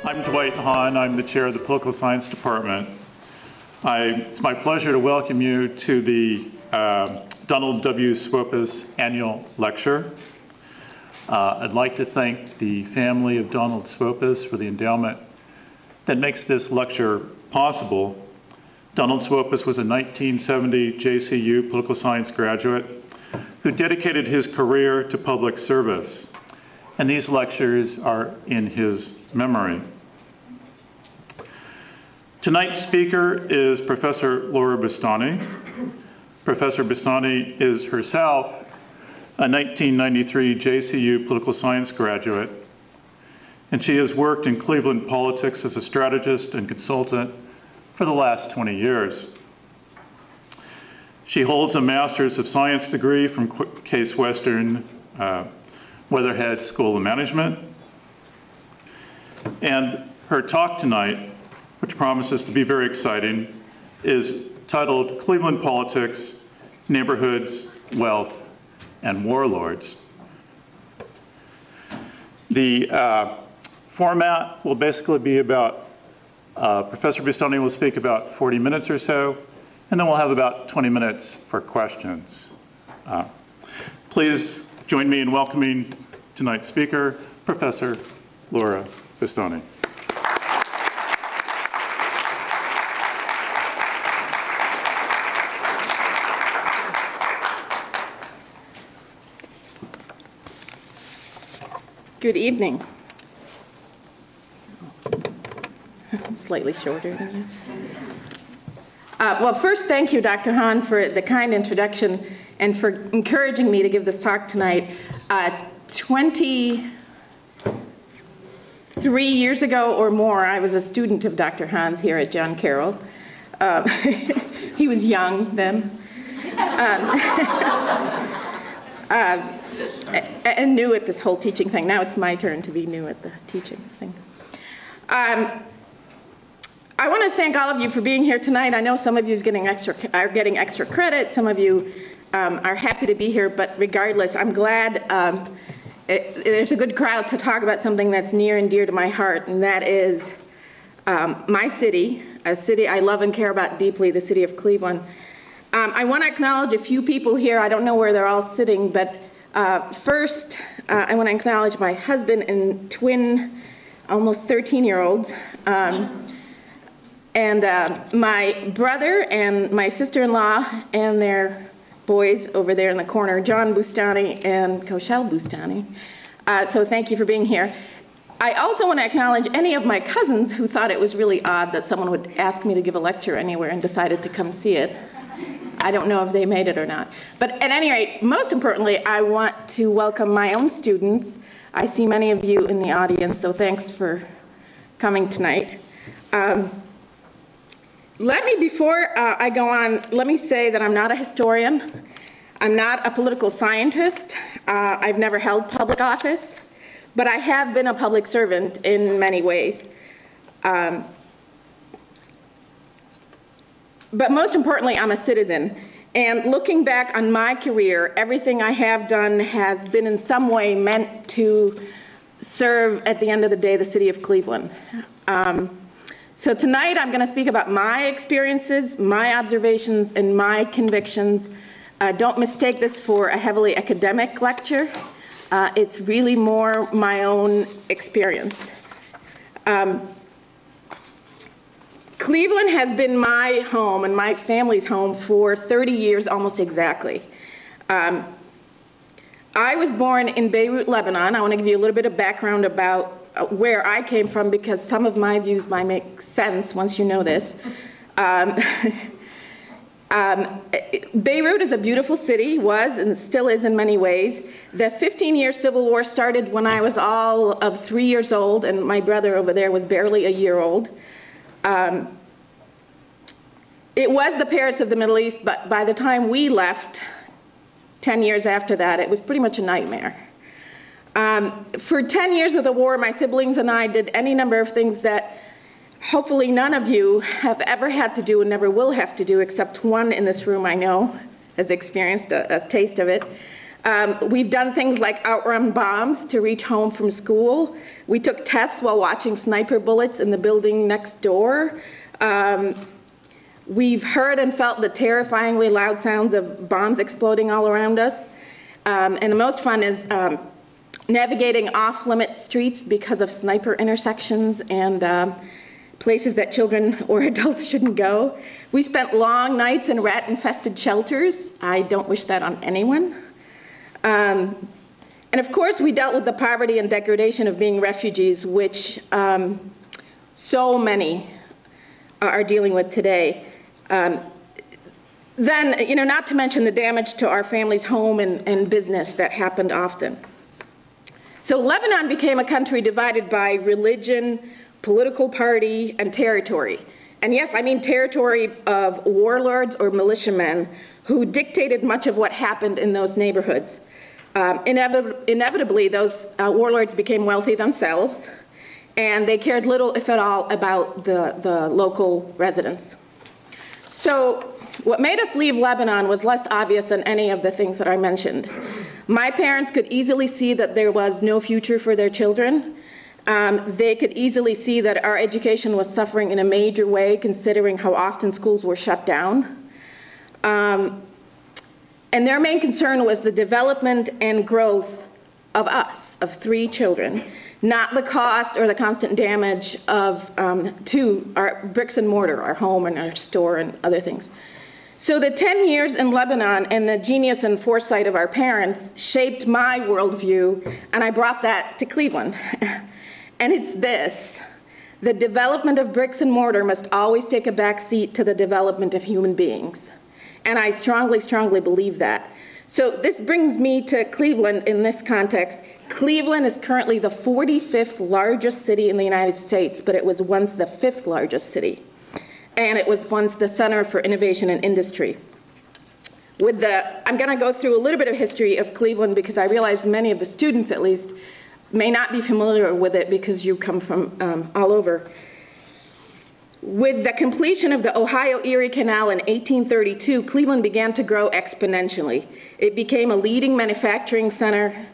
I'm Dwight Hahn. I'm the chair of the Political Science Department. It's my pleasure to welcome you to the Donald W. Swopis Annual Lecture. I'd like to thank the family of Donald Swopis for the endowment that makes this lecture possible. Donald Swopis was a 1970 JCU political science graduate who dedicated his career to public service, and these lectures are in his memory. Tonight's speaker is Professor Laura Boustani. Professor Boustani is herself a 1993 JCU political science graduate, and she has worked in Cleveland politics as a strategist and consultant for the last 20 years. She holds a Master's of Science degree from Case Western Weatherhead School of Management. And her talk tonight, which promises to be very exciting, is titled Cleveland Politics, Neighborhoods, Wealth, and Warlords. The format will basically be about, Professor Boustani will speak about 40 minutes or so, and then we'll have about 20 minutes for questions. Please join me in welcoming tonight's speaker, Professor Laura Boustani. Good evening. Slightly shorter than you. Well, first, thank you, Dr. Hahn, for the kind introduction and for encouraging me to give this talk tonight. 23 years ago or more, I was a student of Dr. Hahn's here at John Carroll. He was young then. And new at this whole teaching thing. Now it's my turn to be new at the teaching thing. I want to thank all of you for being here tonight. I know some of you are getting extra credit. Some of you are happy to be here, but regardless, I'm glad there's a good crowd to talk about something that's near and dear to my heart, and that is my city, a city I love and care about deeply, the city of Cleveland. I want to acknowledge a few people here. I don't know where they're all sitting, but first, I want to acknowledge my husband and twin, almost 13-year-olds, and my brother and my sister-in-law and their boys over there in the corner, John Boustani and Koshel Boustani. So thank you for being here. I also want to acknowledge any of my cousins who thought it was really odd that someone would ask me to give a lecture anywhere and decided to come see it. I don't know if they made it or not. But at any rate, most importantly, I want to welcome my own students. I see many of you in the audience, so thanks for coming tonight. Before I go on, let me say that I'm not a historian. I'm not a political scientist. I've never held public office, but I have been a public servant in many ways. But most importantly, I'm a citizen. And looking back on my career, everything I have done has been in some way meant to serve, at the end of the day, the city of Cleveland. So tonight I'm going to speak about my experiences, my observations, and my convictions. Don't mistake this for a heavily academic lecture. It's really more my own experience. Cleveland has been my home and my family's home for 30 years almost exactly. I was born in Beirut, Lebanon. I want to give you a little bit of background about where I came from because some of my views might make sense once you know this. Beirut is a beautiful city, was and still is in many ways. The 15-year civil war started when I was all of 3 years old and my brother over there was barely a year old. It was the Paris of the Middle East, but by the time we left, 10 years after that, it was pretty much a nightmare. For 10 years of the war, my siblings and I did any number of things that hopefully none of you have ever had to do and never will have to do, except one in this room I know has experienced a taste of it. We've done things like outrun bombs to reach home from school. We took tests while watching sniper bullets in the building next door. We've heard and felt the terrifyingly loud sounds of bombs exploding all around us. And the most fun is navigating off-limit streets because of sniper intersections and places that children or adults shouldn't go. We spent long nights in rat-infested shelters. I don't wish that on anyone. And of course, we dealt with the poverty and degradation of being refugees, which so many are dealing with today. Then, not to mention the damage to our family's home and business that happened often. So Lebanon became a country divided by religion, political party, and territory. And yes, I mean territory of warlords or militiamen who dictated much of what happened in those neighborhoods. Inevitably, those warlords became wealthy themselves, and they cared little, if at all, about the local residents. So what made us leave Lebanon was less obvious than any of the things that I mentioned. My parents could easily see that there was no future for their children. They could easily see that our education was suffering in a major way, considering how often schools were shut down. And their main concern was the development and growth of us, of 3 children, not the cost or the constant damage of to our bricks and mortar, our home and our store and other things. So the 10 years in Lebanon and the genius and foresight of our parents shaped my worldview, and I brought that to Cleveland. And it's this: the development of bricks and mortar must always take a back seat to the development of human beings. And I strongly, strongly believe that. So this brings me to Cleveland in this context. Cleveland is currently the 45th largest city in the United States, but it was once the 5th largest city. And it was once the center for innovation and industry. I'm gonna go through a little bit of history of Cleveland because I realize many of the students, at least, may not be familiar with it because you come from all over. With the completion of the Ohio-Erie Canal in 1832, Cleveland began to grow exponentially. It became a leading manufacturing center.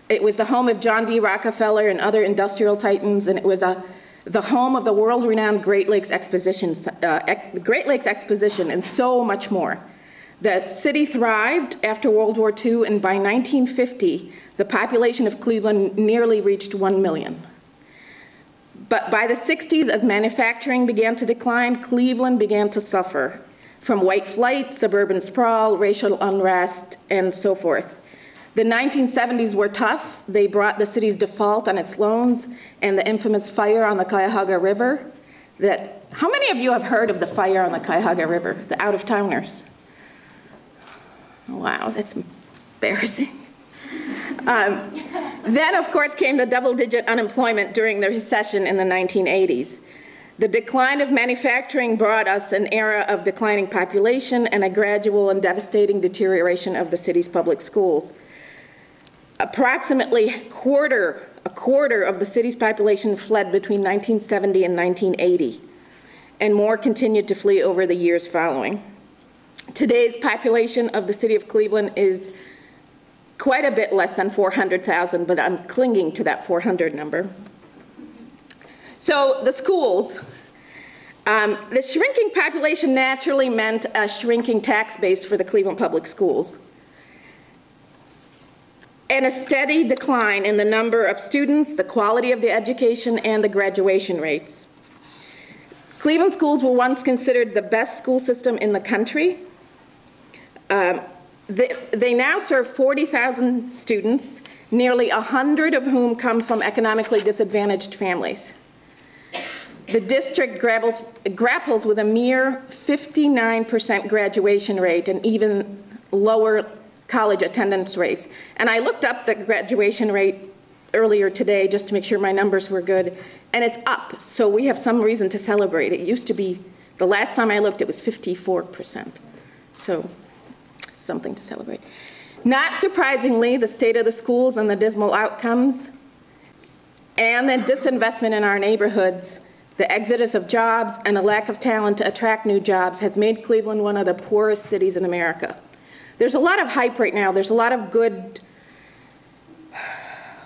It was the home of John D. Rockefeller and other industrial titans, and it was the home of the world-renowned Great Lakes Exposition, and so much more. The city thrived after World War II, and by 1950, the population of Cleveland nearly reached 1 million. But by the 60s, as manufacturing began to decline, Cleveland began to suffer from white flight, suburban sprawl, racial unrest, and so forth. The 1970s were tough. They brought the city's default on its loans and the infamous fire on the Cuyahoga River. How many of you have heard of the fire on the Cuyahoga River, the out-of-towners? Wow, that's embarrassing. Then, of course, came the double-digit unemployment during the recession in the 1980s. The decline of manufacturing brought us an era of declining population and a gradual and devastating deterioration of the city's public schools. Approximately a quarter of the city's population fled between 1970 and 1980, and more continued to flee over the years following. Today's population of the city of Cleveland is quite a bit less than 400,000, but I'm clinging to that 400 number. So the schools, the shrinking population naturally meant a shrinking tax base for the Cleveland Public Schools, and a steady decline in the number of students, the quality of the education, and the graduation rates. Cleveland schools were once considered the best school system in the country. They now serve 40,000 students, nearly 100 of whom come from economically disadvantaged families. The district grapples with a mere 59% graduation rate and even lower college attendance rates. And I looked up the graduation rate earlier today just to make sure my numbers were good, and it's up, so we have some reason to celebrate. It used to be, the last time I looked, it was 54%. So something to celebrate. Not surprisingly, the state of the schools and the dismal outcomes and the disinvestment in our neighborhoods, the exodus of jobs and a lack of talent to attract new jobs has made Cleveland one of the poorest cities in America. There's a lot of hype right now. There's a lot of good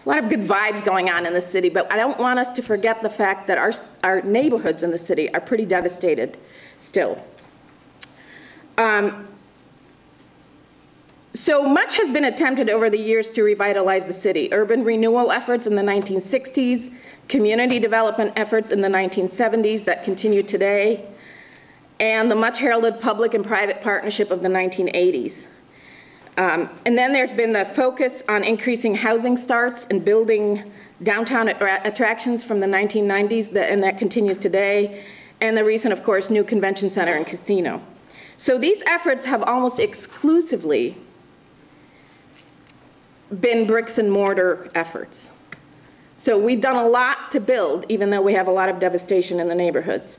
vibes going on in the city, but I don't want us to forget the fact that our neighborhoods in the city are pretty devastated still. So much has been attempted over the years to revitalize the city. Urban renewal efforts in the 1960s, community development efforts in the 1970s that continue today, and the much heralded public and private partnership of the 1980s. And then there's been the focus on increasing housing starts and building downtown attractions from the 1990s, and that continues today, and the recent, of course, new convention center and casino. So these efforts have almost exclusively been bricks and mortar efforts. So we've done a lot to build, even though we have a lot of devastation in the neighborhoods.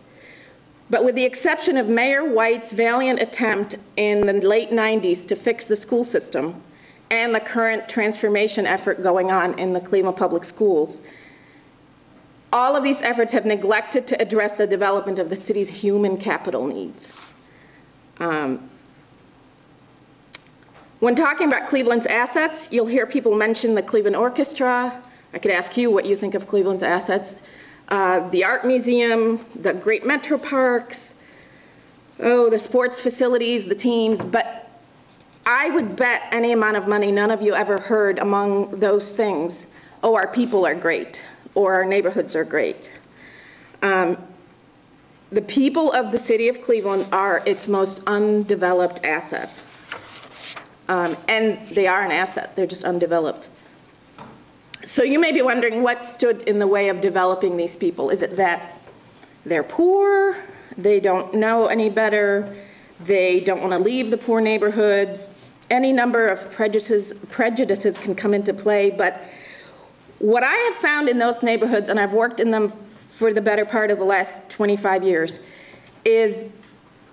But with the exception of Mayor White's valiant attempt in the late 90s to fix the school system and the current transformation effort going on in the Cleveland Public Schools, all of these efforts have neglected to address the development of the city's human capital needs. When talking about Cleveland's assets, you'll hear people mention the Cleveland Orchestra. I could ask you what you think of Cleveland's assets. The Art Museum, the great metro parks, the sports facilities, the teams, but I would bet any amount of money none of you ever heard among those things, oh, our people are great, or our neighborhoods are great. The people of the city of Cleveland are its most undeveloped asset. And they are an asset, they're just undeveloped. So you may be wondering what stood in the way of developing these people. Is it that they're poor, they don't know any better, they don't want to leave the poor neighborhoods? Any number of prejudices can come into play, but what I have found in those neighborhoods, and I've worked in them for the better part of the last 25 years, is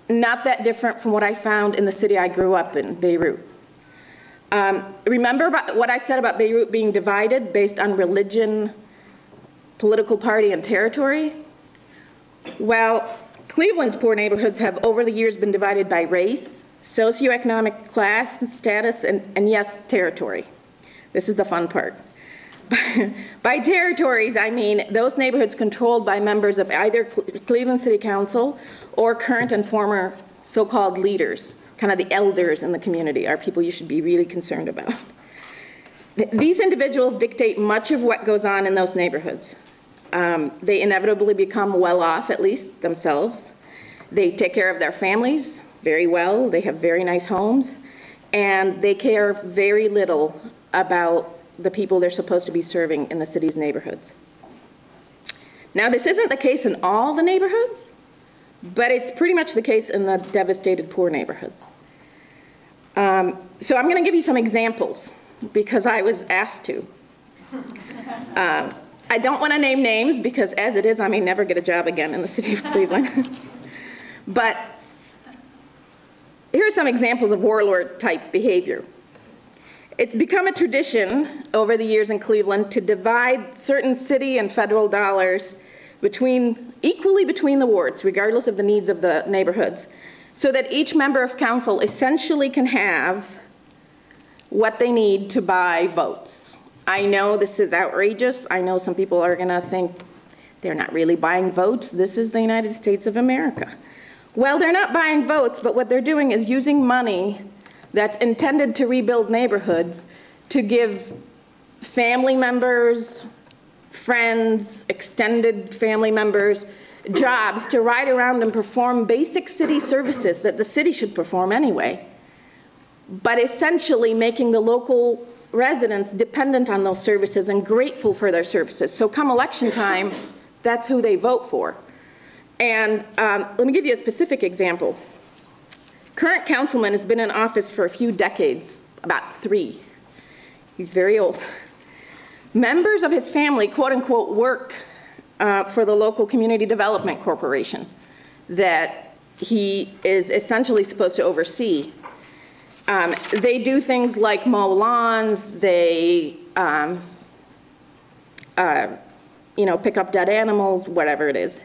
not that different from what I found in the city I grew up in, Beirut. Remember what I said about Beirut being divided based on religion, political party, and territory? Well, Cleveland's poor neighborhoods have over the years been divided by race, socioeconomic class and status, and yes, territory. This is the fun part. By territories, I mean those neighborhoods controlled by members of either Cleveland City Council or current and former so-called leaders. Kind of the elders in the community are people you should be really concerned about. These individuals dictate much of what goes on in those neighborhoods. They inevitably become well off, at least themselves. They take care of their families very well. They have very nice homes. And they care very little about the people they're supposed to be serving in the city's neighborhoods. Now, this isn't the case in all the neighborhoods, but it's pretty much the case in the devastated poor neighborhoods. So I'm going to give you some examples because I was asked to. I don't want to name names because as it is, I may never get a job again in the city of Cleveland. But here are some examples of warlord type behavior. It's become a tradition over the years in Cleveland to divide certain city and federal dollars equally between the wards, regardless of the needs of the neighborhoods, so that each member of council essentially can have what they need to buy votes. I know this is outrageous. I know some people are going to think they're not really buying votes. This is the United States of America. Well, they're not buying votes, but what they're doing is using money that's intended to rebuild neighborhoods to give family members, friends, extended family members, jobs to ride around and perform basic city services that the city should perform anyway, but essentially making the local residents dependent on those services and grateful for their services. So come election time, that's who they vote for. And let me give you a specific example. Current councilman has been in office for a few decades, about 3. He's very old. Members of his family, quote unquote, work for the local community development corporation that he is essentially supposed to oversee. They do things like mow lawns, they pick up dead animals, whatever it is.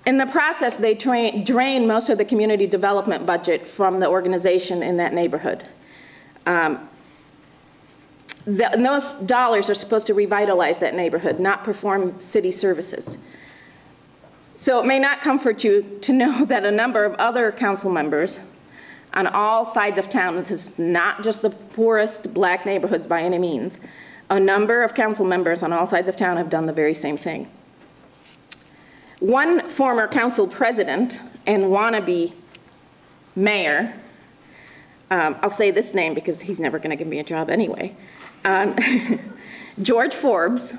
In the process, they drain most of the community development budget from the organization in that neighborhood. And those dollars are supposed to revitalize that neighborhood, not perform city services. So it may not comfort you to know that a number of other council members on all sides of town, this is not just the poorest black neighborhoods by any means, a number of council members on all sides of town have done the very same thing. One former council president and wannabe mayor, I'll say this name because he's never going to give me a job anyway, George Forbes,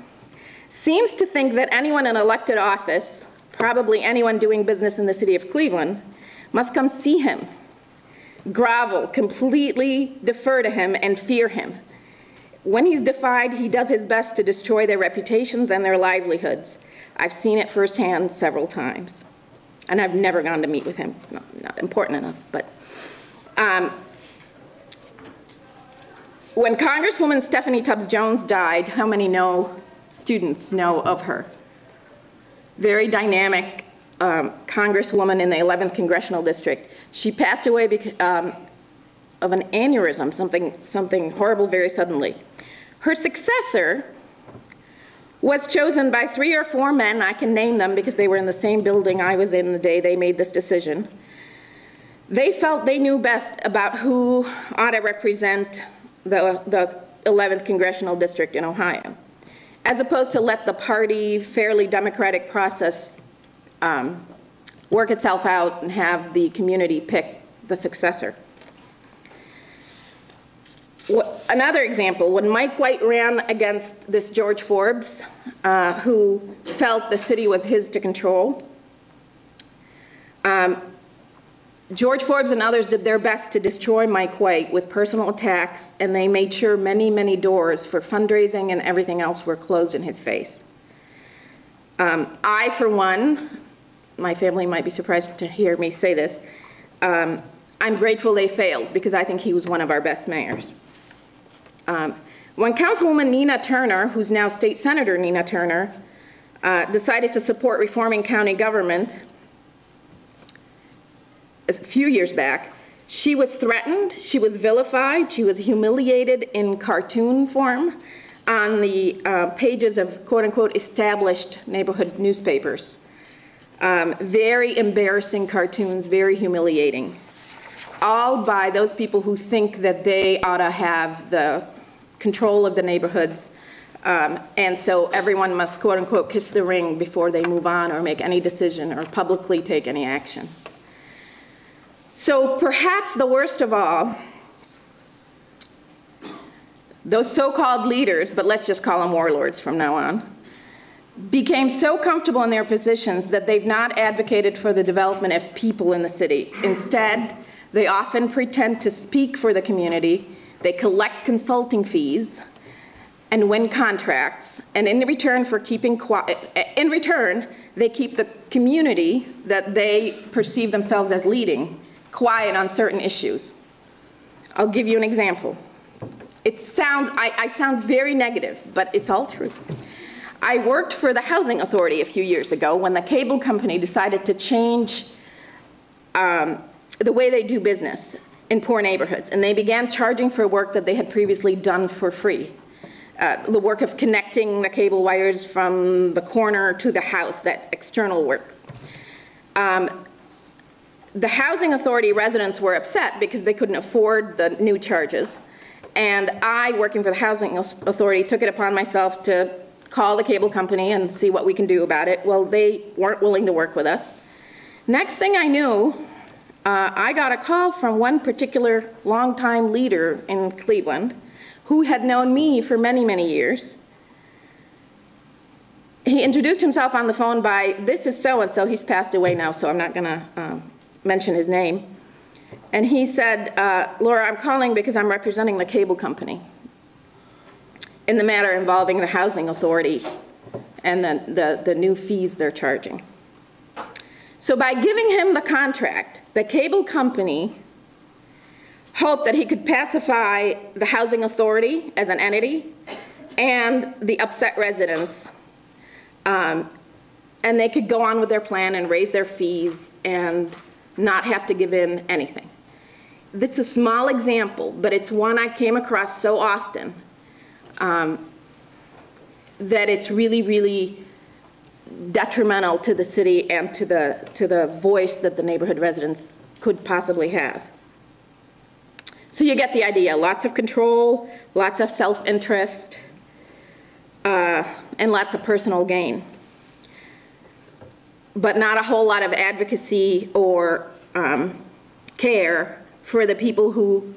seems to think that anyone in elected office, probably anyone doing business in the city of Cleveland, must come see him, grovel, completely defer to him, and fear him. When he's defied, he does his best to destroy their reputations and their livelihoods. I've seen it firsthand several times. And I've never gone to meet with him. Not important enough, but. When Congresswoman Stephanie Tubbs Jones died, how many students know of her? Very dynamic Congresswoman in the 11th Congressional District. She passed away because of an aneurysm, something horrible very suddenly. Her successor was chosen by 3 or 4 men, I can name them because they were in the same building I was in the day they made this decision. They felt they knew best about who ought to represent the 11th Congressional District in Ohio, as opposed to let the party, fairly democratic process work itself out and have the community pick the successor. Another example, when Mike White ran against this George Forbes, who felt the city was his to control, George Forbes and others did their best to destroy Mike White with personal attacks, and they made sure many, many doors for fundraising and everything else were closed in his face. I, for one, my family might be surprised to hear me say this, I'm grateful they failed because I think he was one of our best mayors. When Councilwoman Nina Turner, who's now State Senator Nina Turner, decided to support reforming county government a few years back, she was threatened, she was vilified, she was humiliated in cartoon form on the pages of quote-unquote established neighborhood newspapers. Very embarrassing cartoons, very humiliating. All by those people who think that they ought to have the control of the neighborhoods, and so everyone must quote-unquote kiss the ring before they move on or make any decision or publicly take any action. So perhaps the worst of all, those so-called leaders, but let's just call them warlords from now on, became so comfortable in their positions that they've not advocated for the development of people in the city. Instead, they often pretend to speak for the community, they collect consulting fees and win contracts, and in return for keeping quiet, in return, they keep the community that they perceive themselves as leading quiet on certain issues. I'll give you an example. I sound very negative, but it's all true. I worked for the Housing Authority a few years ago when the cable company decided to change the way they do business in poor neighborhoods, and they began charging for work that they had previously done for free. The work of connecting the cable wires from the corner to the house, that external work. The Housing Authority residents were upset because they couldn't afford the new charges, and I, working for the Housing Authority, took it upon myself to call the cable company and see what we can do about it. Well, they weren't willing to work with us. Next thing I knew, I got a call from one particular longtime leader in Cleveland who had known me for many, many years. He introduced himself on the phone by, "This is so-and-so, he's passed away now, so I'm not gonna mention his name." And he said, "Laura, I'm calling because I'm representing the cable company in the matter involving the Housing Authority and the new fees they're charging." So by giving him the contract, the cable company hoped that he could pacify the Housing Authority as an entity and the upset residents, and they could go on with their plan and raise their fees and not have to give in anything. that's a small example, but it's one I came across so often that it's really, really detrimental to the city and to the voice that the neighborhood residents could possibly have. So you get the idea, lots of control, lots of self-interest, and lots of personal gain. But not a whole lot of advocacy or care for the people who,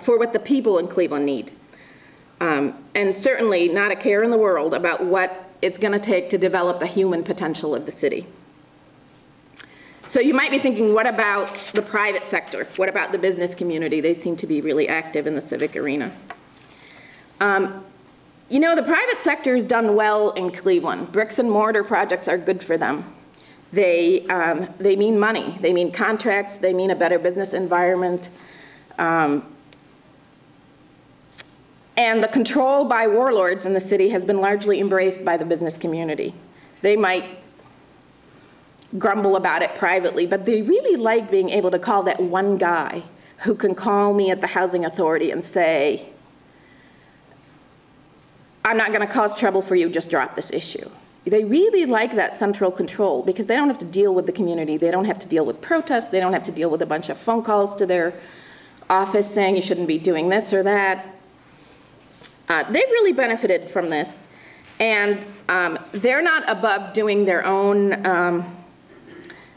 for what the people in Cleveland need. And certainly not a care in the world about what it's going to take to develop the human potential of the city. So you might be thinking, what about the private sector? What about the business community? They seem to be really active in the civic arena. You know, the private sector has done well in Cleveland. Bricks and mortar projects are good for them. They mean money. They mean contracts. They mean a better business environment. And the control by warlords in the city has been largely embraced by the business community. They might grumble about it privately, but they really like being able to call that one guy who can call me at the housing authority and say, I'm not going to cause trouble for you, just drop this issue. They really like that central control because they don't have to deal with the community. They don't have to deal with protests. They don't have to deal with a bunch of phone calls to their office saying you shouldn't be doing this or that. They've really benefited from this, and they're not above doing their own,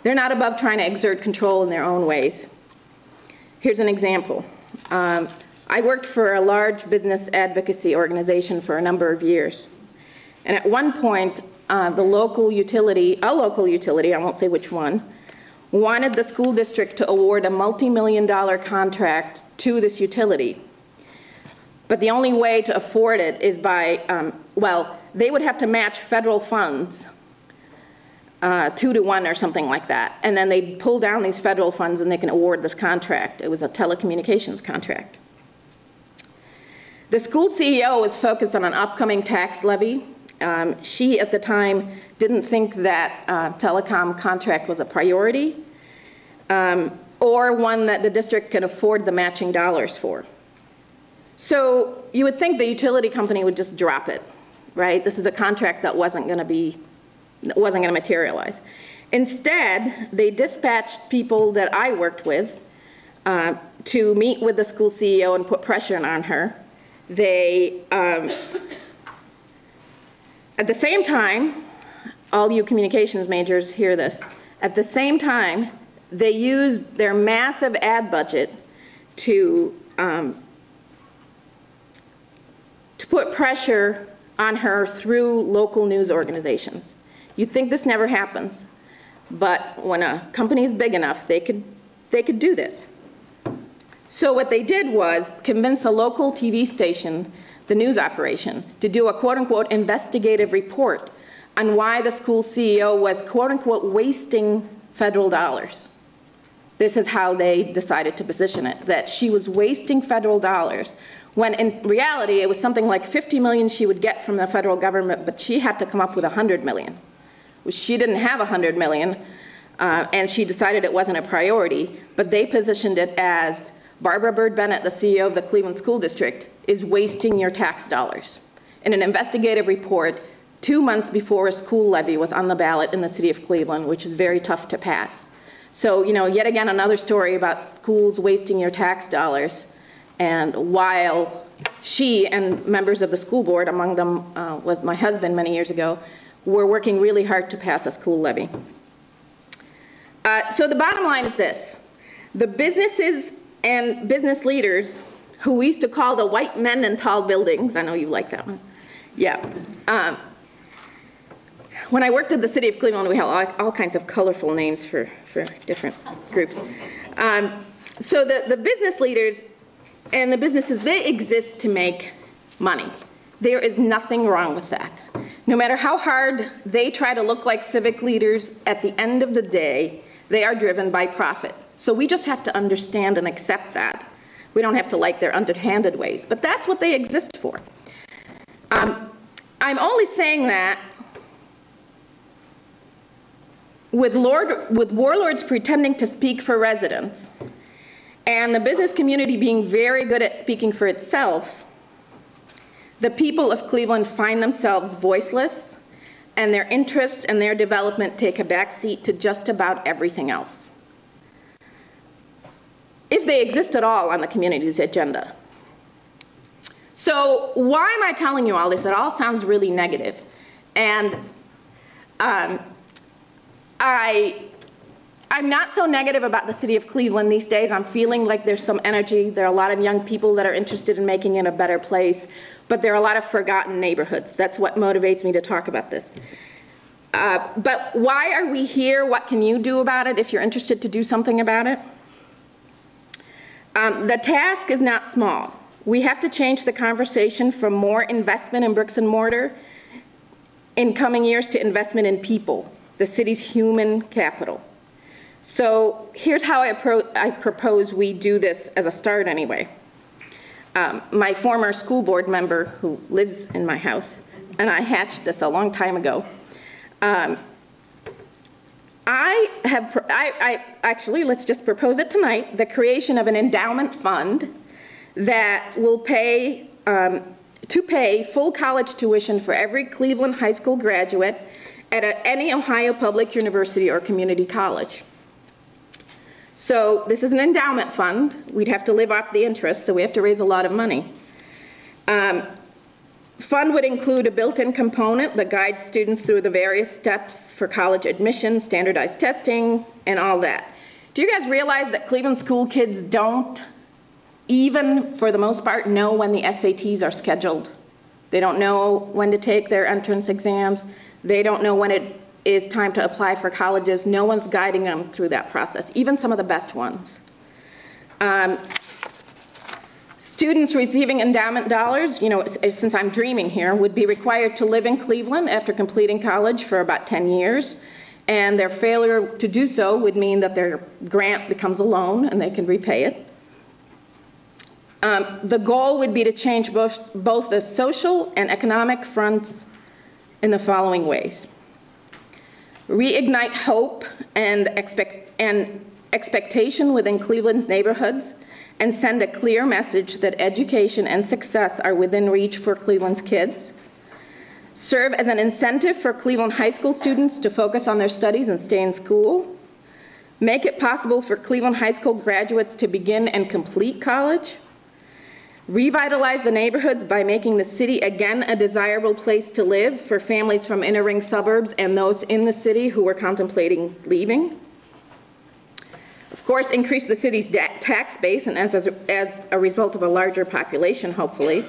they're not above trying to exert control in their own ways. Here's an example. I worked for a large business advocacy organization for a number of years, and at one point, a local utility, I won't say which one, wanted the school district to award a multi-million-dollar contract to this utility. But the only way to afford it is by, well, they would have to match federal funds 2 to 1 or something like that. And then they'd pull down these federal funds and they can award this contract. It was a telecommunications contract. The school CEO was focused on an upcoming tax levy. She, at the time, didn't think that telecom contract was a priority or one that the district could afford the matching dollars for. So you would think the utility company would just drop it, right? This is a contract that wasn't going to materialize. Instead, they dispatched people that I worked with to meet with the school CEO and put pressure on her. They, at the same time, all you communications majors hear this, at the same time, they used their massive ad budget to put pressure on her through local news organizations. You'd think this never happens, but when a company is big enough, they could do this. So what they did was convince a local TV station, the news operation, to do a quote-unquote investigative report on why the school CEO was quote-unquote wasting federal dollars. This is how they decided to position it, that she was wasting federal dollars, when in reality it was something like 50 million she would get from the federal government, but she had to come up with 100 million. She didn't have 100 million, and she decided it wasn't a priority, but they positioned it as Barbara Byrd Bennett, the CEO of the Cleveland School District, is wasting your tax dollars. In an investigative report 2 months before a school levy was on the ballot in the city of Cleveland, which is very tough to pass. So, you know, yet again another story about schools wasting your tax dollars. And while she and members of the school board, among them was my husband many years ago, were working really hard to pass a school levy. So the bottom line is this. The businesses and business leaders, who we used to call the white men in tall buildings, I know you like that one, yeah. When I worked at the city of Cleveland, we had all kinds of colorful names for different groups. So the business leaders and the businesses, they exist to make money. There is nothing wrong with that. No matter how hard they try to look like civic leaders, at the end of the day, they are driven by profit. So we just have to understand and accept that. We don't have to like their underhanded ways, but that's what they exist for. I'm only saying that with warlords pretending to speak for residents and the business community being very good at speaking for itself, the people of Cleveland find themselves voiceless, and their interests and their development take a backseat to just about everything else, if they exist at all on the community's agenda. So why am I telling you all this? It all sounds really negative. And I'm not so negative about the city of Cleveland these days. I'm feeling like there's some energy. There are a lot of young people that are interested in making it a better place, but there are a lot of forgotten neighborhoods. That's what motivates me to talk about this. But why are we here? What can you do about it if you're interested to do something about it? The task is not small. We have to change the conversation from more investment in bricks and mortar in coming years to investment in people, the city's human capital. So here's how I propose we do this as a start anyway. My former school board member who lives in my house, and I hatched this a long time ago. Actually, let's just propose it tonight, the creation of an endowment fund that will pay full college tuition for every Cleveland high school graduate at any Ohio public university or community college. So this is an endowment fund. We'd have to live off the interest, so we have to raise a lot of money. Fund would include a built-in component that guides students through the various steps for college admission, standardized testing, and all that. Do you guys realize that Cleveland school kids don't even, for the most part, know when the SATs are scheduled? They don't know when to take their entrance exams. They don't know when it is time to apply for colleges. No one's guiding them through that process, even some of the best ones. Students receiving endowment dollars, you know, since I'm dreaming here, would be required to live in Cleveland after completing college for about 10 years. And their failure to do so would mean that their grant becomes a loan and they can repay it. The goal would be to change both the social and economic fronts in the following ways. Reignite hope and expectation within Cleveland's neighborhoods, and send a clear message that education and success are within reach for Cleveland's kids. Serve as an incentive for Cleveland high school students to focus on their studies and stay in school. Make it possible for Cleveland high school graduates to begin and complete college. Revitalize the neighborhoods by making the city again a desirable place to live for families from inner ring suburbs and those in the city who were contemplating leaving. Of course, increase the city's tax base, and as a result of a larger population, hopefully.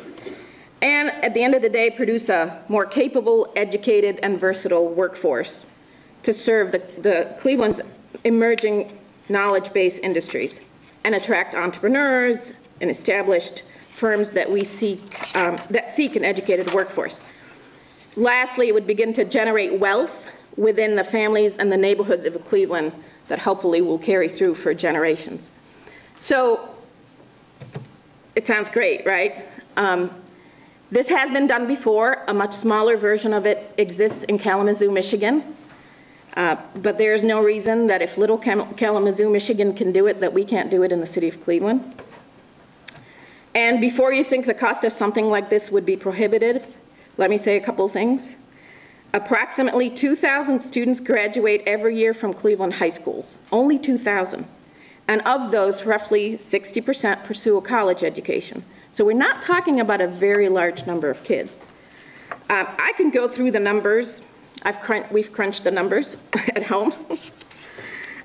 And at the end of the day, produce a more capable, educated, and versatile workforce to serve the Cleveland's emerging knowledge-based industries and attract entrepreneurs and established firms that seek an educated workforce. Lastly, it would begin to generate wealth within the families and the neighborhoods of Cleveland that hopefully will carry through for generations. So it sounds great, right? This has been done before. A much smaller version of it exists in Kalamazoo, Michigan. But there's no reason that if little Kalamazoo, Michigan can do it, that we can't do it in the city of Cleveland. And before you think the cost of something like this would be prohibitive, let me say a couple things. Approximately 2,000 students graduate every year from Cleveland high schools, only 2,000. And of those, roughly 60% pursue a college education. So we're not talking about a very large number of kids. I can go through the numbers. We've crunched the numbers at home.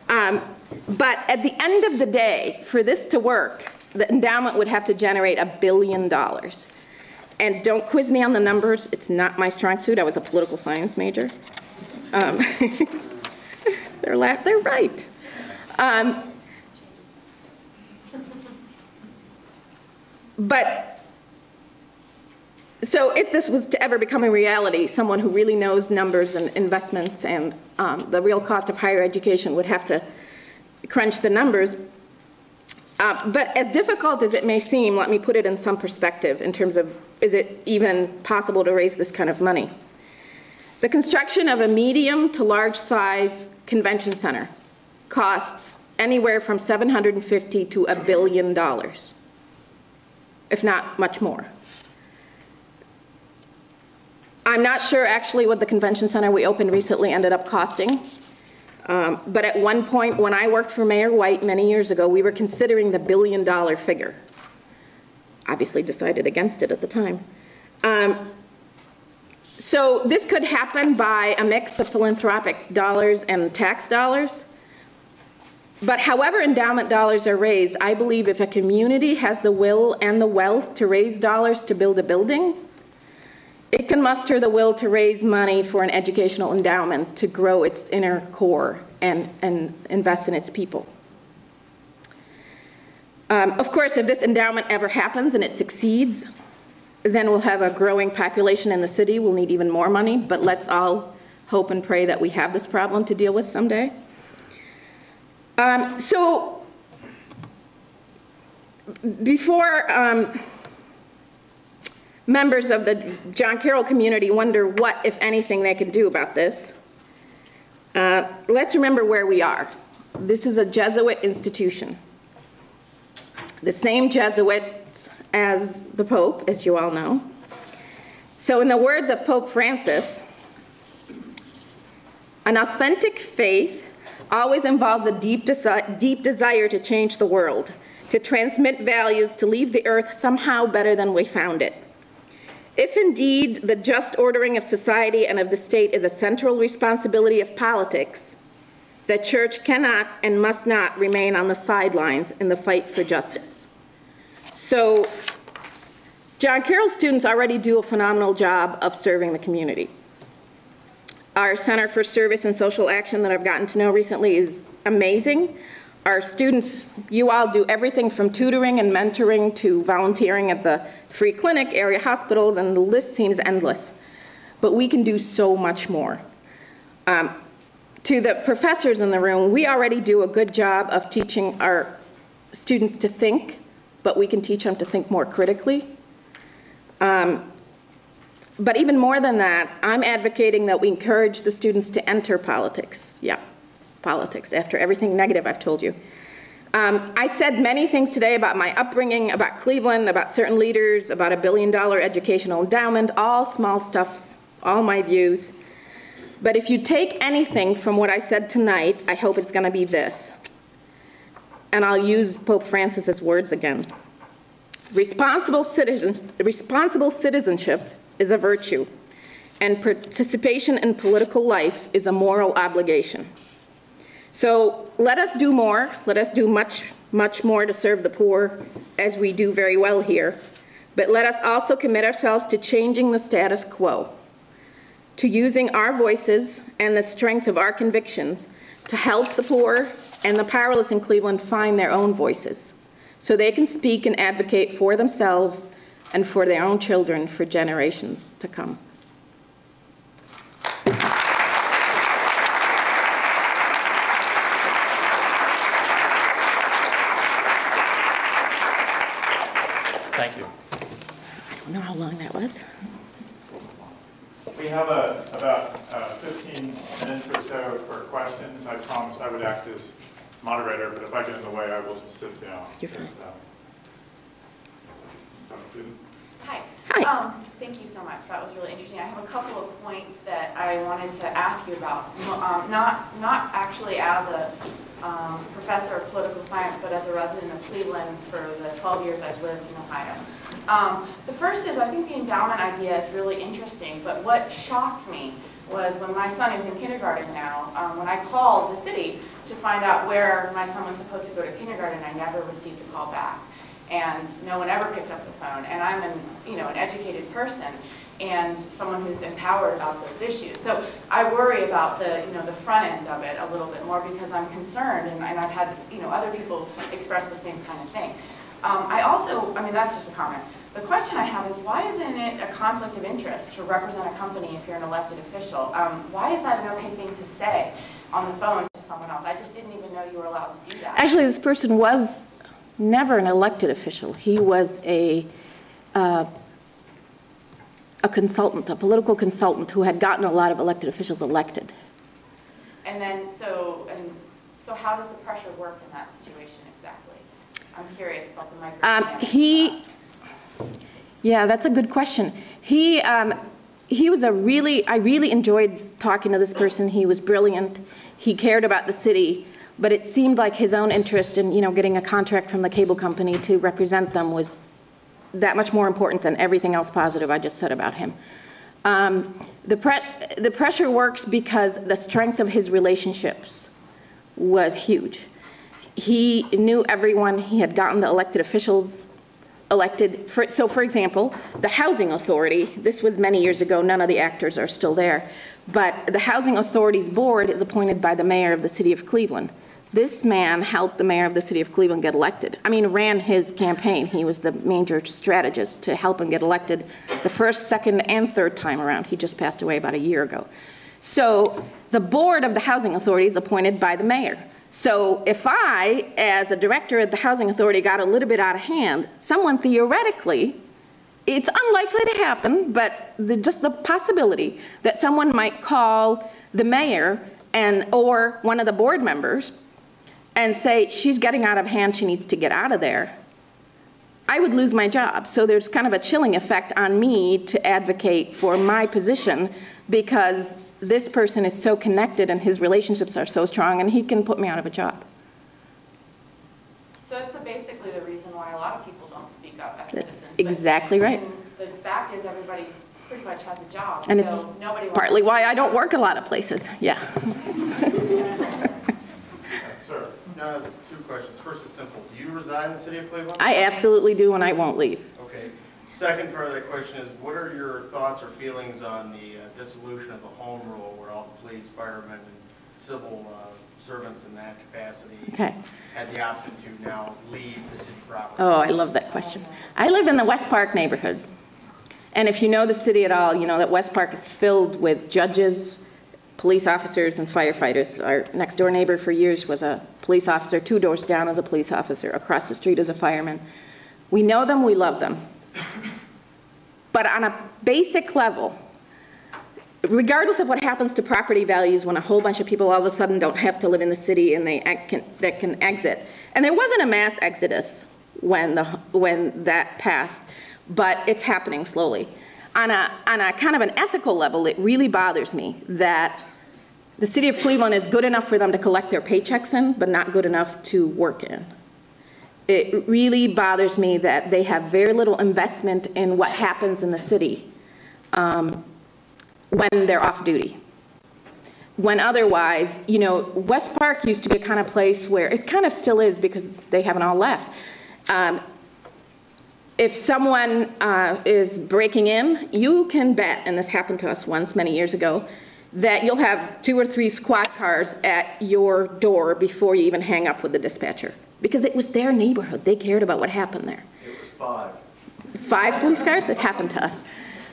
But at the end of the day, for this to work, the endowment would have to generate $1 billion. And don't quiz me on the numbers. It's not my strong suit. I was a political science major. They're right. So if this was to ever become a reality, someone who really knows numbers and investments and the real cost of higher education would have to crunch the numbers. But as difficult as it may seem, let me put it in some perspective in terms of, is it even possible to raise this kind of money? The construction of a medium to large size convention center costs anywhere from $750 to $1 billion, if not much more. I'm not sure actually what the convention center we opened recently ended up costing. But at one point when I worked for Mayor White many years ago, we were considering the $1 billion figure. Obviously decided against it at the time. So this could happen by a mix of philanthropic dollars and tax dollars. But however endowment dollars are raised, I believe if a community has the will and the wealth to raise dollars to build a building, it can muster the will to raise money for an educational endowment to grow its inner core and invest in its people. Of course, if this endowment ever happens and it succeeds, then we'll have a growing population in the city. We'll need even more money, but let's all hope and pray that we have this problem to deal with someday. So before members of the John Carroll community wonder what, if anything, they can do about this, let's remember where we are. This is a Jesuit institution. The same Jesuits as the Pope, as you all know. So in the words of Pope Francis, an authentic faith always involves a deep desire to change the world, to transmit values, to leave the earth somehow better than we found it. If indeed the just ordering of society and of the state is a central responsibility of politics, the church cannot and must not remain on the sidelines in the fight for justice. So John Carroll students already do a phenomenal job of serving the community. Our Center for Service and Social Action that I've gotten to know recently is amazing. Our students, you all do everything from tutoring and mentoring to volunteering at the free clinic, area hospitals, and the list seems endless. But we can do so much more. To the professors in the room, we already do a good job of teaching our students to think, but we can teach them to think more critically. But even more than that, I'm advocating that we encourage the students to enter politics. Yeah, politics, after everything negative I've told you. I said many things today about my upbringing, about Cleveland, about certain leaders, about a $1 billion educational endowment, all small stuff, all my views. But if you take anything from what I said tonight, I hope it's going to be this. And I'll use Pope Francis's words again. Responsible citizenship is a virtue, and participation in political life is a moral obligation. So let us do more. Let us do much, much more to serve the poor, as we do very well here. But let us also commit ourselves to changing the status quo, to using our voices and the strength of our convictions to help the poor and the powerless in Cleveland find their own voices, so they can speak and advocate for themselves and for their own children for generations to come. Thank you. I don't know how long that was. We have about 15 minutes or so for questions. I promised I would act as moderator, but if I get in the way, I will just sit down. You're fine. Hi. Hi. Thank you so much. That was really interesting. I have a couple of points that I wanted to ask you about. Not actually as a professor of political science, but as a resident of Cleveland for the 12 years I've lived in Ohio. The first is, I think the endowment idea is really interesting, but what shocked me was when my son, who's in kindergarten now, when I called the city to find out where my son was supposed to go to kindergarten, I never received a call back. And no one ever picked up the phone. And I'm an educated person and someone who's empowered about those issues. So I worry about the front end of it a little bit more because I'm concerned, and I've had other people express the same kind of thing. That's just a comment. The question I have is, why isn't it a conflict of interest to represent a company if you're an elected official? Why is that an okay thing to say on the phone to someone else? I just didn't even know you were allowed to do that. Actually, this person was never an elected official. He was a consultant, a political consultant who had gotten a lot of elected officials elected. And then, so So how does the pressure work in that situation exactly? I'm curious about the micromanagement. Yeah, that's a good question. He was I really enjoyed talking to this person. He was brilliant. He cared about the city, but it seemed like his own interest in, getting a contract from the cable company to represent them was that much more important than everything else positive I just said about him. The pressure works because the strength of his relationships was huge. He knew everyone. He had gotten the elected officials elected. So for example, the Housing Authority, this was many years ago, none of the actors are still there, but the Housing Authority's board is appointed by the mayor of the city of Cleveland. This man helped the mayor of the city of Cleveland get elected. I mean, ran his campaign. He was the major strategist to help him get elected the first, second, and third time around. He just passed away about a year ago. So the board of the Housing Authority is appointed by the mayor. So if I, as a director at the Housing Authority, got a little bit out of hand, someone theoretically, it's unlikely to happen, but just the possibility that someone might call the mayor or one of the board members and say, she's getting out of hand, she needs to get out of there, I would lose my job. So there's kind of a chilling effect on me to advocate for my position because this person is so connected and his relationships are so strong and he can put me out of a job. So it's basically the reason why a lot of people don't speak up as That's citizens. exactly right. The fact is everybody pretty much has a job, And so it's nobody wants partly to why speak I don't up. work a lot of places, yeah. Sir, two questions. First is simple. Do you reside in the city of Cleveland? I absolutely do, and I won't leave. Okay. Second part of that question is, what are your thoughts or feelings on the dissolution of the home rule where all the police, firemen, and civil servants in that capacity had the option to now leave the city property? Oh, I love that question. I live in the West Park neighborhood. And if you know the city at all, you know that West Park is filled with judges, police officers, and firefighters. Our next door neighbor for years was a police officer, 2 doors down as a police officer, across the street as a fireman. We know them, we love them. But on a basic level, regardless of what happens to property values when a whole bunch of people all of a sudden don't have to live in the city and they can exit, and there wasn't a mass exodus when that passed, but it's happening slowly. On a kind of an ethical level, it really bothers me that the city of Cleveland is good enough for them to collect their paychecks in, but not good enough to work in. It really bothers me that they have very little investment in what happens in the city when they're off duty. When otherwise, West Park used to be a kind of place where, it kind of still is because they haven't all left. If someone is breaking in, you can bet, and this happened to us once many years ago, that you'll have 2 or 3 squad cars at your door before you even hang up with the dispatcher. Because it was their neighborhood. They cared about what happened there. It was 5. 5 police cars? It happened to us.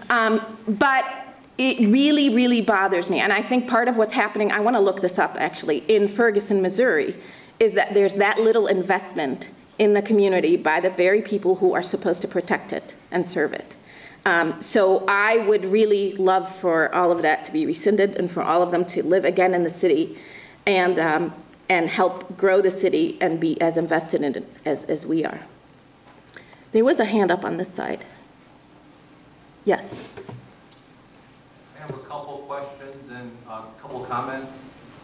But it really, really bothers me. And I think part of what's happening, I want to look this up actually, in Ferguson, Missouri, is that there's that little investment in the community by the very people who are supposed to protect it and serve it. So I would really love for all of that to be rescinded and for all of them to live again in the city and help grow the city and be as invested in it as we are. There was a hand up on this side. Yes. I have a couple questions and a couple comments.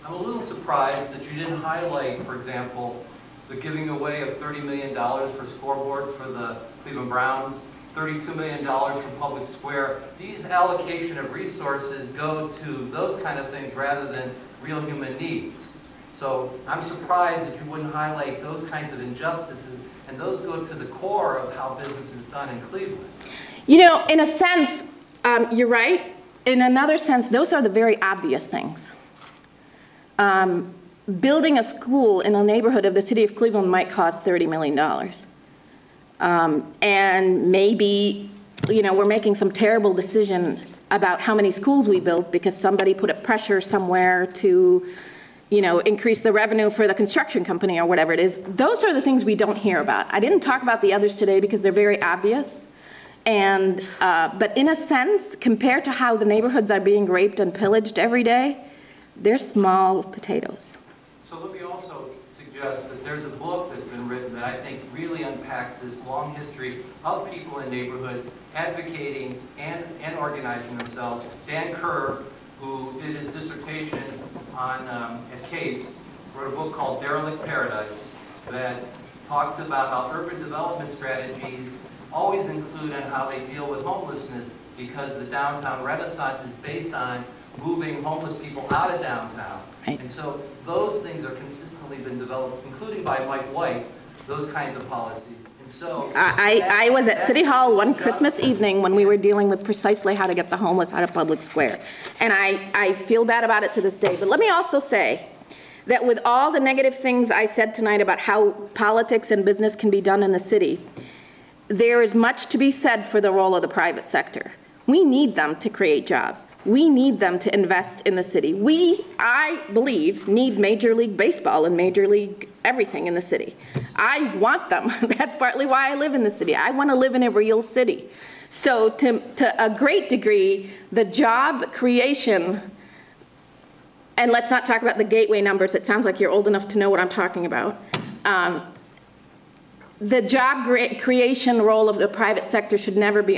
I'm a little surprised that you didn't highlight, for example, the giving away of $30 million for scoreboards for the Cleveland Browns, $32 million from Public Square. These allocation of resources go to those kind of things rather than real human needs. So I'm surprised that you wouldn't highlight those kinds of injustices, and those go to the core of how business is done in Cleveland. In a sense, you're right. In another sense, those are the very obvious things. Building a school in a neighborhood of the city of Cleveland might cost $30 million. And maybe, we're making some terrible decision about how many schools we build because somebody put a pressure somewhere to, increase the revenue for the construction company or whatever it is. Those are the things we don't hear about. I didn't talk about the others today because they're very obvious. And, but in a sense, compared to how the neighborhoods are being raped and pillaged every day, they're small potatoes. So let me also suggest that there's a book that's been written that I think really unpacks this long history of people in neighborhoods advocating and organizing themselves. Dan Kerr, who did his dissertation on at Case, wrote a book called Derelict Paradise that talks about how urban development strategies always include on how they deal with homelessness, because the downtown renaissance is based on moving homeless people out of downtown. Right. And so those things are consistently been developed, including by Mike White, those kinds of policies. And so I was at City Hall one Christmas evening when we were dealing with precisely how to get the homeless out of public square. And I feel bad about it to this day. But let me also say that with all the negative things I said tonight about how politics and business can be done in the city, there is much to be said for the role of the private sector. We need them to create jobs. We need them to invest in the city. We, I believe, need Major League Baseball and Major League everything in the city. I want them. That's partly why I live in the city. I want to live in a real city. So to a great degree, the job creation, and let's not talk about the gateway numbers. It sounds like you're old enough to know what I'm talking about. The job creation role of the private sector should never be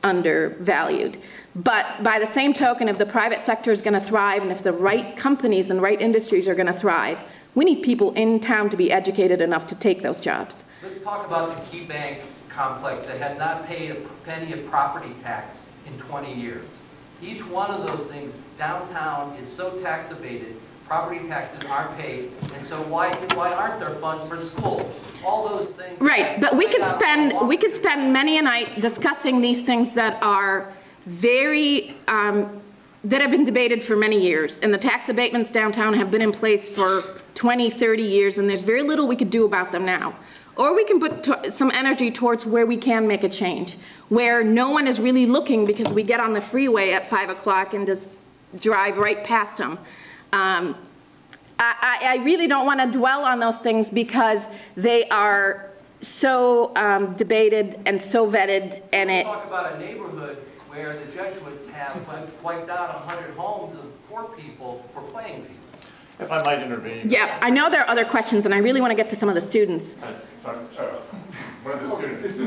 undervalued. But by the same token, if the private sector is going to thrive, and if the right companies and right industries are going to thrive, we need people in town to be educated enough to take those jobs. let's talk about the Key Bank complex that has not paid a penny of property tax in 20 years. Each one of those things downtown is so tax abated, property taxes aren't paid, and so why aren't there funds for schools? All those things. Right, but we could spend many a night discussing these things that are very, that have been debated for many years, and the tax abatements downtown have been in place for 20, 30 years, and there's very little we could do about them now. Or we can put some energy towards where we can make a change, where no one is really looking because we get on the freeway at 5 o'clock and just drive right past them. I really don't want to dwell on those things because they are so debated and so vetted, and it. Talk about a neighborhood where the Jesuits have wiped out 100 homes of poor people for playing fields. If I might intervene. Yeah, I know there are other questions, and I really want to get to some of the students. Sorry. One of the students.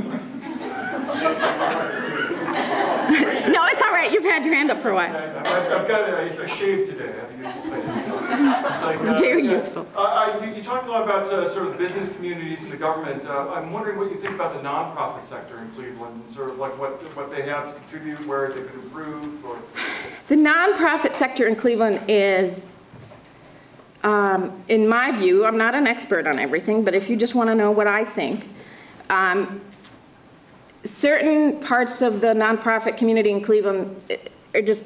No, it's all right. You've had your hand up for a while. I've got a shave today. It's like, Very youthful. You talked a lot about sort of business communities and the government. I'm wondering what you think about the nonprofit sector in Cleveland, sort of like what they have to contribute, where they could improve. Or... The nonprofit sector in Cleveland is, in my view, I'm not an expert on everything, but if you just want to know what I think, certain parts of the nonprofit community in Cleveland are just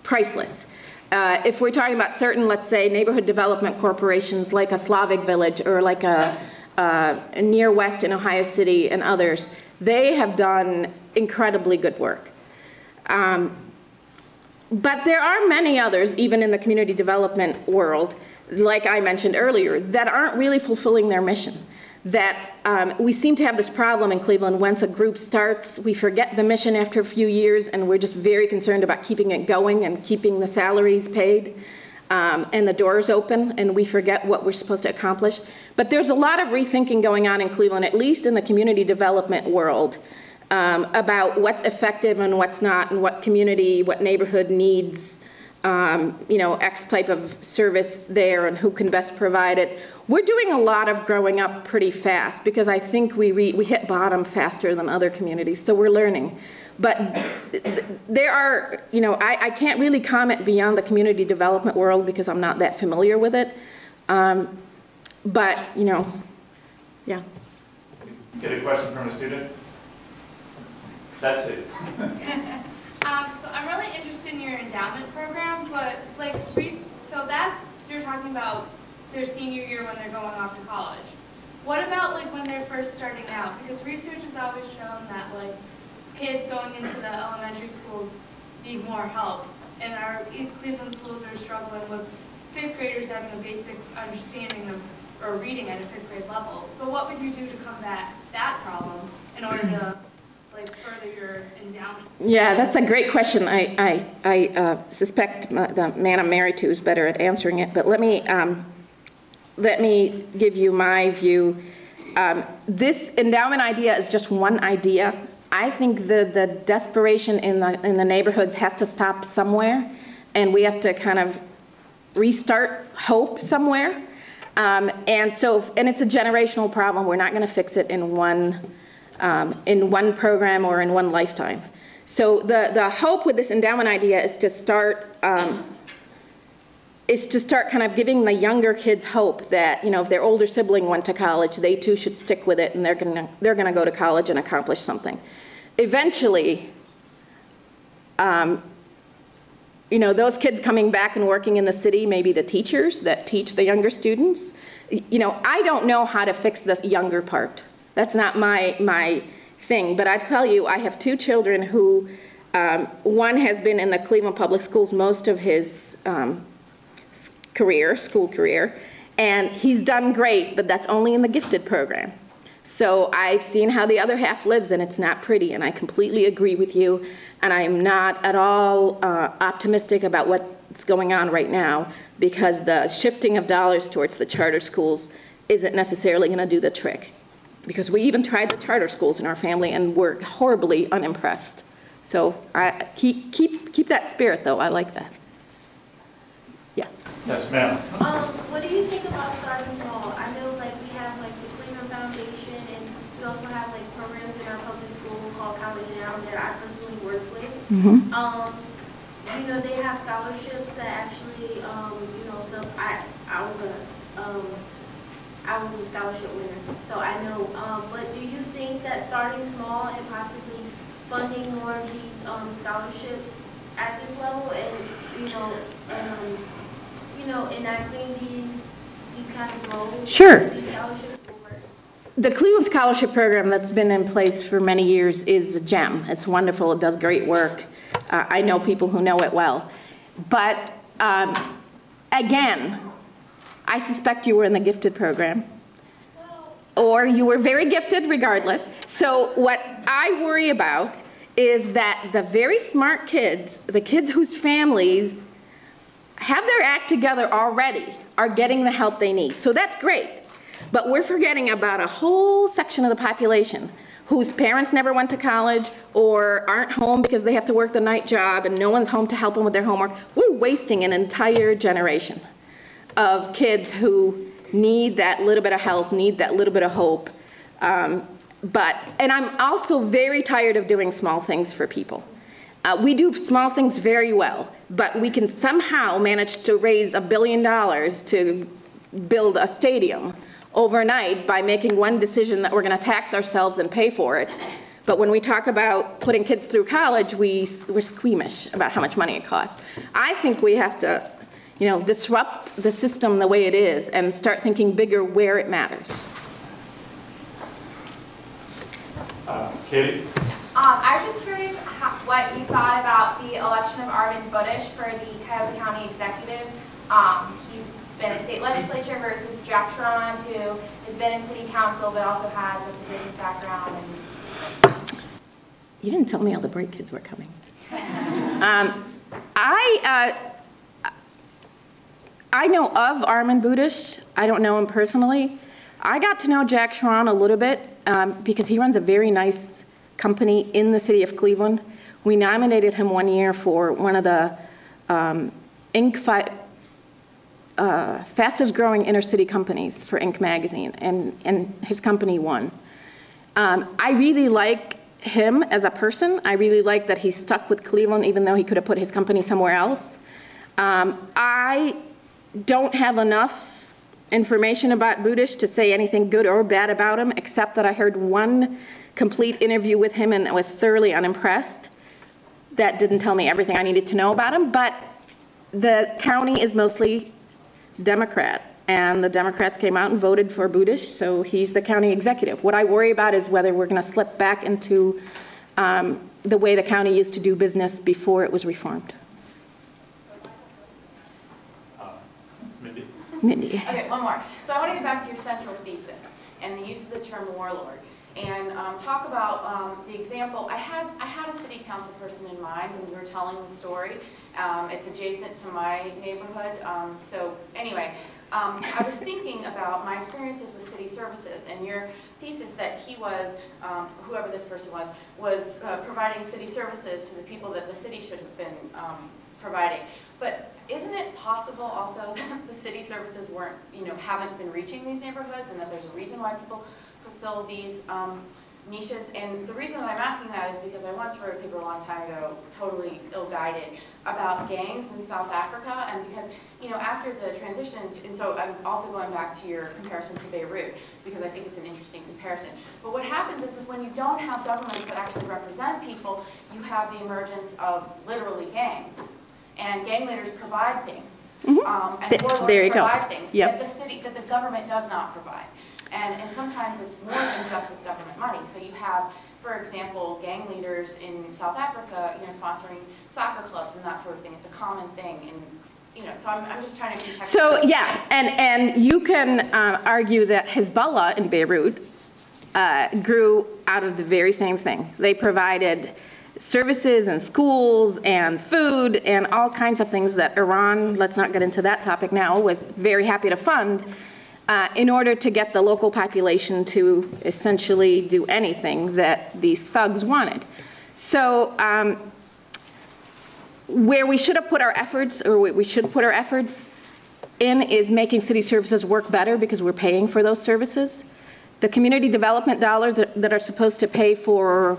priceless. If we're talking about certain, let's say, neighborhood development corporations like a Slavic Village or like a Near West in Ohio City and others, they have done incredibly good work. But there are many others, even in the community development world, like I mentioned earlier, that aren't really fulfilling their mission. That we seem to have this problem in Cleveland. Once a group starts, we forget the mission after a few years, and we're just very concerned about keeping it going and keeping the salaries paid and the doors open, and we forget what we're supposed to accomplish. But there's a lot of rethinking going on in Cleveland, at least in the community development world, about what's effective and what's not, and what community, what neighborhood needs, you know, X type of service there, and who can best provide it. We're doing a lot of growing up pretty fast because I think we hit bottom faster than other communities, so we're learning. But there are, you know, I can't really comment beyond the community development world because I'm not that familiar with it. But, you know, yeah. Get a question from a student? That's it. So I'm really interested in your endowment program, but like, so that's, you're talking about their senior year when they're going off to college. What about like when they're first starting out? Because research has always shown that like kids going into the elementary schools need more help, and our East Cleveland schools are struggling with fifth graders having a basic understanding of or reading at a fifth grade level. So what would you do to combat that problem in order to like further your endowment? Yeah, that's a great question. I suspect the man I'm married to is better at answering it, but let me let me give you my view. This endowment idea is just one idea. I think the desperation in the neighborhoods has to stop somewhere, and we have to kind of restart hope somewhere. And it's a generational problem. We're not going to fix it in one program or in one lifetime. So the hope with this endowment idea is to start kind of giving the younger kids hope that, you know, if their older sibling went to college, they too should stick with it, and they're gonna go to college and accomplish something. Eventually, you know, those kids coming back and working in the city, maybe the teachers that teach the younger students. You know, I don't know how to fix this younger part. That's not my thing. But I tell you, I have 2 children who, one has been in the Cleveland Public Schools most of his school career, and he's done great, but that's only in the gifted program. So I've seen how the other half lives, and it's not pretty, and I completely agree with you, and I'm not at all optimistic about what's going on right now, because the shifting of dollars towards the charter schools isn't necessarily going to do the trick, because we even tried the charter schools in our family and were horribly unimpressed. So keep that spirit, though. I like that. Yes. Yes, ma'am. What do you think about starting small? I know, like, we have like the Cleveland Foundation, and we also have like programs in our public school called College Now that I personally work with. Mm-hmm. You know, they have scholarships that actually, you know, so I was a scholarship winner, so I know. But do you think that starting small and possibly funding more of these scholarships at this level, and enacting these kind of goals? Sure. These scholarships will work? The Cleveland Scholarship Program that's been in place for many years is a gem. It's wonderful. It does great work. I know people who know it well. But again, I suspect you were in the gifted program, or you were very gifted regardless. So what I worry about is that the very smart kids, the kids whose families have their act together already, are getting the help they need. So that's great. But we're forgetting about a whole section of the population whose parents never went to college or aren't home because they have to work the night job and no one's home to help them with their homework. We're wasting an entire generation of kids who need that little bit of help, need that little bit of hope. And I'm also very tired of doing small things for people. We do small things very well, but we can somehow manage to raise $1 billion to build a stadium overnight by making one decision that we're going to tax ourselves and pay for it. But when we talk about putting kids through college, we're squeamish about how much money it costs. I think we have to, you know, disrupt the system the way it is and start thinking bigger where it matters. Katie? I was just curious what you thought about the election of Arvin Budish for the Cuyahoga County Executive. He's been in state legislature versus Jack Sharon, who has been in city council but also has a business background. You didn't tell me all the break kids were coming. I know of Arvin Budish. I don't know him personally. I got to know Jack Sharon a little bit because he runs a very nice company in the city of Cleveland. We nominated him one year for one of the fastest growing inner city companies for Inc. magazine, and his company won. I really like him as a person. I really like that he's stuck with Cleveland even though he could have put his company somewhere else. I don't have enough information about Budish to say anything good or bad about him, except that I heard one complete interview with him and I was thoroughly unimpressed. That didn't tell me everything I needed to know about him, but the county is mostly Democrat, and the Democrats came out and voted for Budish, so he's the county executive. What I worry about is whether we're going to slip back into the way the county used to do business before it was reformed. Mindy. Okay, one more. So I want to get back to your central thesis and the use of the term warlord. and talk about the example. I had a city council person in mind when we were telling the story. It's adjacent to my neighborhood. So anyway, I was thinking about my experiences with city services and your thesis that he was, whoever this person was providing city services to the people that the city should have been providing. But isn't it possible also that the city services weren't, haven't been reaching these neighborhoods, and that there's a reason why people fulfill these niches? And the reason that I'm asking that is because I once wrote a paper a long time ago, totally ill-guided, about gangs in South Africa, and because, after the transition, and so I'm also going back to your comparison to Beirut, because I think it's an interesting comparison. But what happens is when you don't have governments that actually represent people, you have the emergence of literally gangs. And gang leaders provide things, and warlords provide things that the government does not provide. And sometimes it's more than just with government money. So you have, for example, gang leaders in South Africa, sponsoring soccer clubs and that sort of thing. It's a common thing. And, so I'm just trying to contextualize. So yeah, and you can argue that Hezbollah in Beirut grew out of the very same thing. They provided services and schools and food and all kinds of things that Iran, let's not get into that topic now, was very happy to fund in order to get the local population to essentially do anything that these thugs wanted. So where we should have put our efforts, or we should put our efforts in, is making city services work better because we're paying for those services. The community development dollars that are supposed to pay for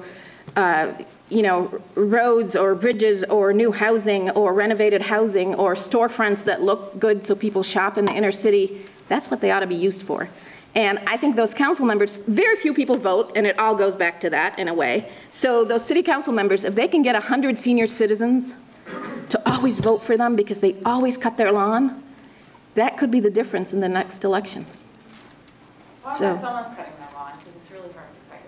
roads or bridges or new housing or renovated housing or storefronts that look good so people shop in the inner city, that's what they ought to be used for. And I think those council members, very few people vote, and it all goes back to that in a way. So those city council members, if they can get 100 senior citizens to always vote for them because they always cut their lawn, that could be the difference in the next election. Well, so someone's cutting their lawn, because it's really hard to cut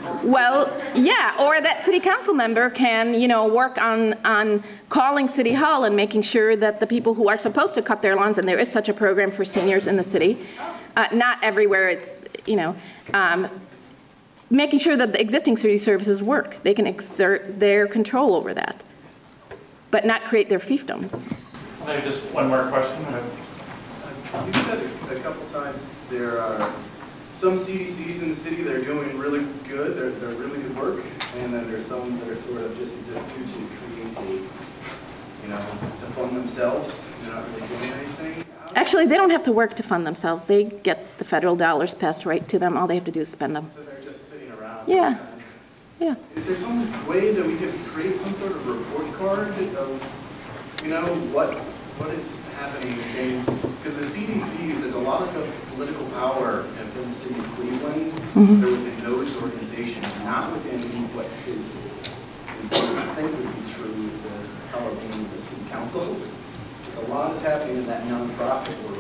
your lawn. Well, yeah, or that city council member can, work on calling City Hall and making sure that the people who are supposed to cut their lawns, and there is such a program for seniors in the city, not everywhere it's, making sure that the existing city services work. They can exert their control over that, but not create their fiefdoms. Maybe just one more question. You said a couple times there are some CDCs in the city that are doing really good, they're really good work, and then there's some that are sort of just exist to create to fund themselves. They're not really doing anything. Actually, they don't have to work to fund themselves. They get the federal dollars passed right to them. All they have to do is spend them. So they're just sitting around. Yeah. Yeah. Is there some way that we could create some sort of report card of, what is happening? Because the CDCs, there's a lot of political power in the city of Cleveland. They're within those organizations, not within what is, I think would be true with the power being the city councils. So a lot is happening in that nonprofit world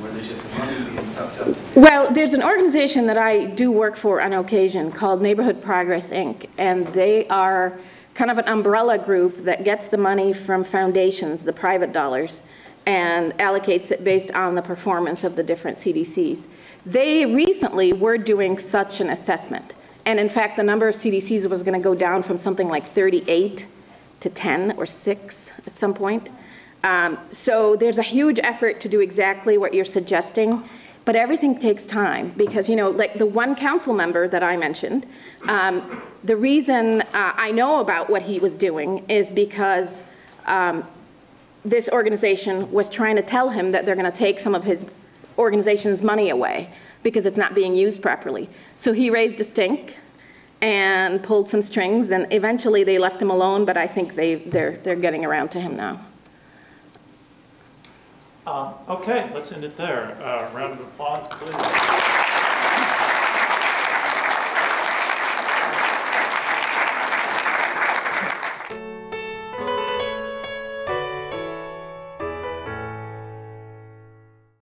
where there's just money being sucked up. Well, there's an organization that I do work for on occasion called Neighborhood Progress, Inc., and they are kind of an umbrella group that gets the money from foundations, the private dollars, and allocates it based on the performance of the different CDCs. They recently were doing such an assessment. And in fact, the number of CDCs was going to go down from something like 38 to 10 or 6 at some point. So there's a huge effort to do exactly what you're suggesting, but everything takes time because, like the one council member that I mentioned, the reason I know about what he was doing is because this organization was trying to tell him that they're going to take some of his organization's money away because it's not being used properly. So he raised a stink and pulled some strings, and eventually they left him alone, but I think they're getting around to him now. Okay, let's end it there. Round of applause, please.